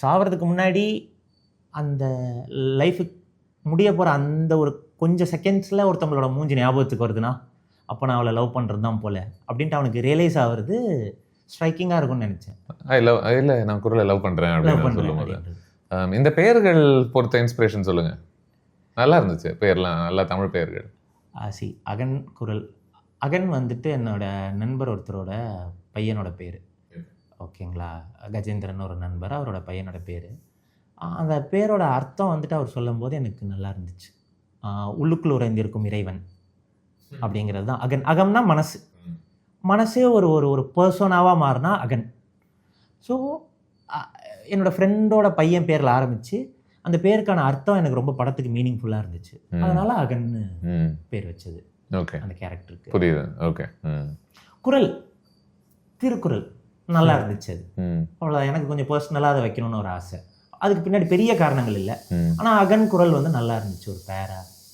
சாவறதுக்கு முன்னாடி அந்த லைஃபுக்கு முடிய போகிற அந்த ஒரு கொஞ்சம் செகண்ட்ஸில் ஒருத்தவங்களோட மூஞ்சி ஞாபகத்துக்கு வருதுன்னா அப்போ நான் அவளை லவ் பண்ணுறது தான் போல அப்படின்ட்டு அவனுக்கு ரியலைஸ் ஆகுறது ஸ்ட்ரைக்கிங்காக இருக்கும்னு நினச்சேன். இல்லை நான் குரலை லவ் பண்ணுறேன் லவ் அப்படின்னு பண்ணுறது சொல்லும்போது இந்த பெயர்கள் பொறுத்த இன்ஸ்பிரேஷன் சொல்லுங்கள். நல்லா இருந்துச்சு பேர்லாம், நல்லா தமிழ் பெயர்கள். அகன் குரல். அகன் வந்துட்டு என்னோட நண்பர் ஒருத்தரோட பையனோட பேர். ஓகேங்களா, கஜேந்திரன் ஒரு நண்பர், அவரோட பையனோட பேர். அந்த பேரோட அர்த்தம் வந்துட்டு அவர் சொல்லும்போது எனக்கு நல்லா இருந்துச்சு. உள்ளுக்குள் உறைந்திருக்கும் இறைவன் அப்படிங்கிறது தான் அகன். அகம்னா மனசு, மனசே ஒரு ஒரு ஒரு பர்சனாவாக மாறினா அகன். ஸோ என்னோடய ஃப்ரெண்டோட பையன் பேரில் ஆரம்பித்து அந்த பேருக்கான அர்த்தம் எனக்கு ரொம்ப படத்துக்கு மீனிங்ஃபுல்லாக இருந்துச்சு. அதனால் அகன்னு பேர் வச்சது. ஓகே, அந்த கேரக்டருக்கு புரியுது. ஓகே. குரல், திருக்குறள் நல்லா இருந்துச்சு. அது அவ்வளோ எனக்கு கொஞ்சம் பர்சனலாக அதை வைக்கணும்னு ஒரு ஆசை. அதுக்கு பின்னாடி பெரிய காரணங்கள் இல்லை, ஆனால் அகன் குரல் வந்து நல்லா இருந்துச்சு ஒரு பேரா.